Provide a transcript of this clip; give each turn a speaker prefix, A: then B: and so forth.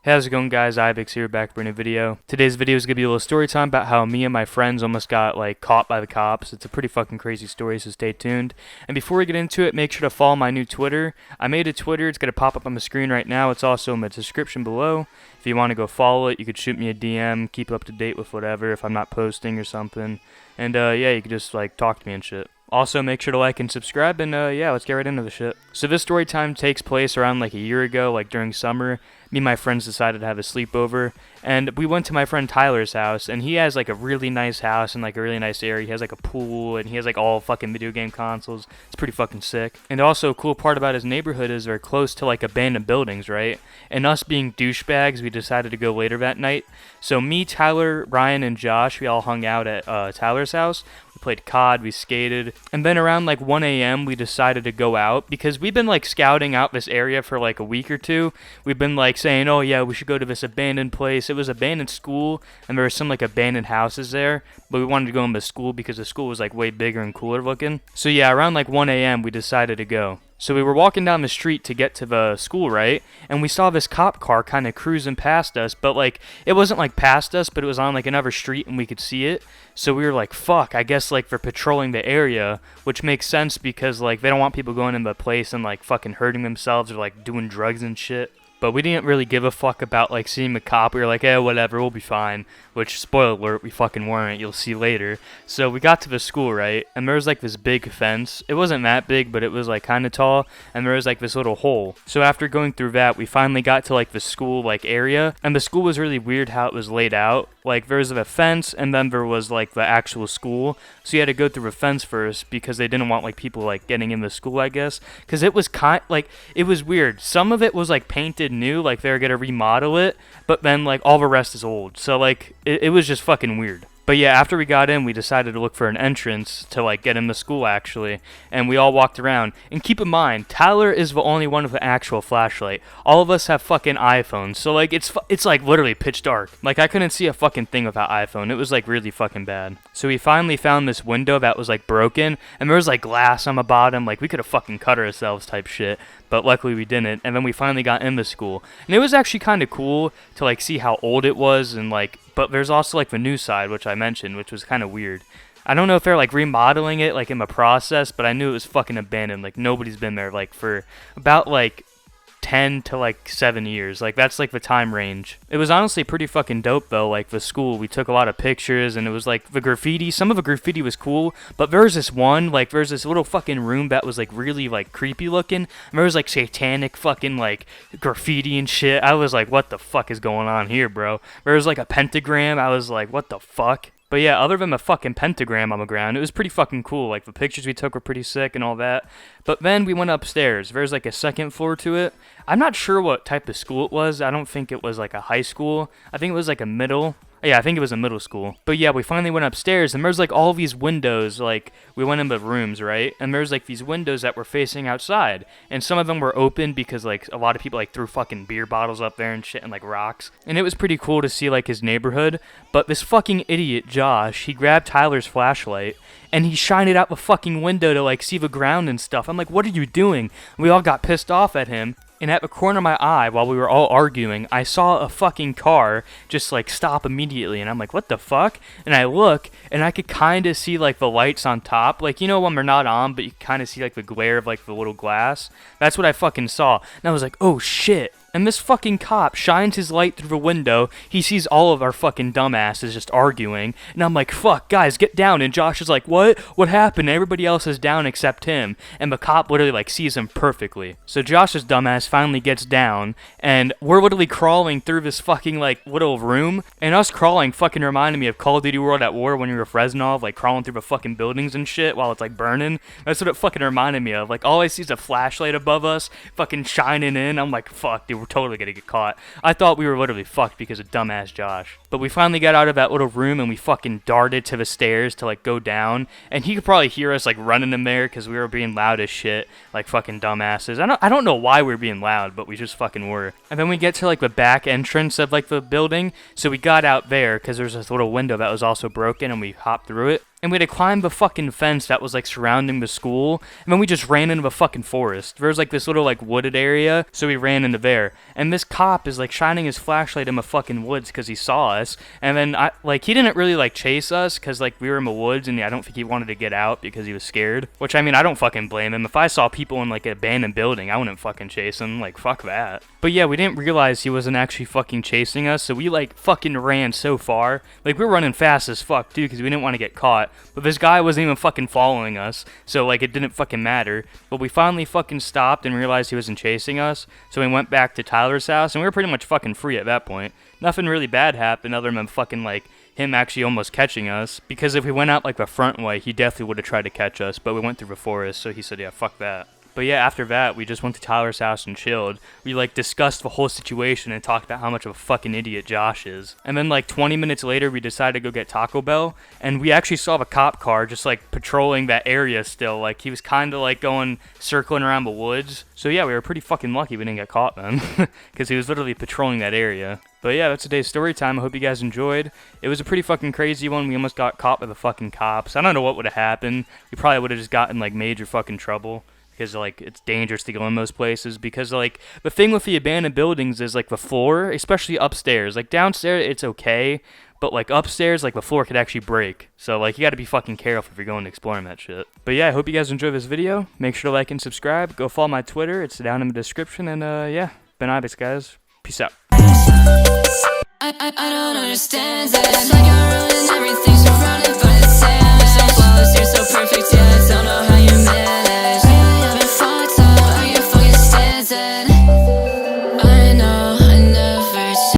A: Hey, how's it going, guys? Ibexzz here, back for a new video. Today's video is going to be a little story time about how me and my friends almost got, caught by the cops. It's a pretty fucking crazy story, so stay tuned. And before we get into it, make sure to follow my new Twitter. I made a Twitter. It's going to pop up on the screen right now. It's also in the description below. If you want to go follow it, you could shoot me a DM, keep up to date with whatever if I'm not posting or something. And, yeah, you could just, talk to me and shit. Also, make sure to like and subscribe, and yeah, let's get right into the shit. So this story time takes place around a year ago, during summer. Me and my friends decided to have a sleepover, and we went to my friend Tyler's house, and he has a really nice house and a really nice area. He has a pool, and he has all fucking video game consoles. It's pretty fucking sick. And also, a cool part about his neighborhood is they're close to abandoned buildings, right? And us being douchebags, we decided to go later that night. So me, Tyler, Ryan, and Josh, we all hung out at Tyler's house. We played COD, we skated, and then around 1 a.m. we decided to go out because we've been scouting out this area for a week or two. We've been saying, oh yeah, we should go to this abandoned place. It was abandoned school, and there were some abandoned houses there, but we wanted to go in the school because the school was way bigger and cooler looking. So yeah, around 1 a.m. we decided to go. So we were walking down the street to get to the school, right? And we saw this cop car kind of cruising past us, but it wasn't past us, but it was on another street and we could see it. So we were like, fuck, I guess they're patrolling the area, which makes sense because they don't want people going in the place and fucking hurting themselves or doing drugs and shit. But we didn't really give a fuck about seeing the cop. We were like, eh, whatever, we'll be fine. Which, spoiler alert, we fucking weren't. You'll see later. So we got to the school, right? And there was this big fence. It wasn't that big, but it was kind of tall. And there was this little hole. So after going through that, we finally got to the school area. And the school was really weird how it was laid out. There was a fence, and then there was the actual school. So you had to go through a fence first because they didn't want people getting in the school, I guess. Because it was it was weird. Some of it was painted new, they were gonna remodel it, but then all the rest is old. So it was just fucking weird. But yeah, after we got in, we decided to look for an entrance to get in the school actually, and we all walked around. And keep in mind, Tyler is the only one with an actual flashlight. All of us have fucking iPhones, so it's literally pitch dark. I couldn't see a fucking thing without iPhone. It was really fucking bad. So we finally found this window that was broken, and there was glass on the bottom. We could have fucking cut ourselves type shit. But luckily we didn't, and then we finally got in the school. And it was actually kind of cool to see how old it was, and but there's also the new side, which I mentioned, which was kind of weird. I don't know if they're remodeling it in the process, but I knew it was fucking abandoned. Nobody's been there for about 10 to 7 years. That's the time range. It was honestly pretty fucking dope though. The school, we took a lot of pictures, and it was the graffiti. Some of the graffiti was cool, but there's this one, there's this little fucking room that was really creepy looking, and there was satanic fucking graffiti and shit. I was what the fuck is going on here, bro? There was a pentagram. I was what the fuck? But yeah, other than the fucking pentagram on the ground, it was pretty fucking cool. The pictures we took were pretty sick and all that. But then we went upstairs. There's a second floor to it. I'm not sure what type of school it was. I don't think it was a high school. I think it was a middle. Yeah, I think it was a middle school. But yeah, we finally went upstairs, and there's all these windows. We went in the rooms, right? And there's these windows that were facing outside, and some of them were open because a lot of people threw fucking beer bottles up there and shit, and rocks. And it was pretty cool to see his neighborhood. But this fucking idiot Josh, he grabbed Tyler's flashlight and he shined it out the fucking window to see the ground and stuff. I'm what are you doing? And we all got pissed off at him. And at the corner of my eye, while we were all arguing, I saw a fucking car just stop immediately, and I'm what the fuck? And I look, and I could kind of see the lights on top, when they're not on, but you kind of see the glare of the little glass. That's what I fucking saw, and I was oh shit. And this fucking cop shines his light through the window. He sees all of our fucking dumbasses just arguing. And I'm fuck, guys, get down. And Josh is what? What happened? And everybody else is down except him. And the cop literally sees him perfectly. So Josh's dumbass finally gets down. And we're literally crawling through this fucking little room. And us crawling fucking reminded me of Call of Duty World at War when you were Fresnov, crawling through the fucking buildings and shit while it's burning. That's what it fucking reminded me of. All I see is a flashlight above us fucking shining in. I'm fuck, dude. We're totally gonna get caught. I thought we were literally fucked because of dumbass Josh. But we finally got out of that little room, and we fucking darted to the stairs to go down. And he could probably hear us running in there because we were being loud as shit, fucking dumbasses. I don't know why we were being loud, but we just fucking were. And then we get to the back entrance of the building, so we got out there because there's this little window that was also broken, and we hopped through it. and we had to climb the fucking fence that was like surrounding the school, and then we just ran into the fucking forest. There was like this little like wooded area, so we ran into there, and this cop is like shining his flashlight in the fucking woods because he saw us, and then he didn't really like chase us because like we were in the woods, and I don't think he wanted to get out because he was scared, which I mean I don't fucking blame him. If I saw people in like an abandoned building, I wouldn't fucking chase him, like fuck that. But yeah, we didn't realize he wasn't actually fucking chasing us, so we like fucking ran so far, like we were running fast as fuck too because we didn't want to get caught, but this guy wasn't even fucking following us, so like it didn't fucking matter. But we finally fucking stopped and realized he wasn't chasing us, so we went back to Tyler's house, and we were pretty much fucking free at that point. Nothing really bad happened other than fucking like him actually almost catching us, because if we went out like the front way, he definitely would have tried to catch us, but we went through the forest, so he said yeah, fuck that. But yeah, after that, we just went to Tyler's house and chilled. We like discussed the whole situation and talked about how much of a fucking idiot Josh is. And then like 20 minutes later, we decided to go get Taco Bell, and we actually saw the cop car just like patrolling that area still. Like he was kind of like going circling around the woods. So yeah, we were pretty fucking lucky we didn't get caught then, because he was literally patrolling that area. But yeah, that's today's story time. I hope you guys enjoyed. It was a pretty fucking crazy one. We almost got caught by the fucking cops. I don't know what would have happened. We probably would have just gotten like major fucking trouble, because like it's dangerous to go in those places, because like the thing with the abandoned buildings is like the floor, especially upstairs. Like downstairs it's okay, but like upstairs, like the floor could actually break. So like you gotta be fucking careful if you're going exploring that shit. But yeah, I hope you guys enjoyed this video. Make sure to like and subscribe. Go follow my Twitter, it's down in the description. And yeah, been Ibexzz, guys. Peace out.
B: I don't understand that. It's like I'm ruining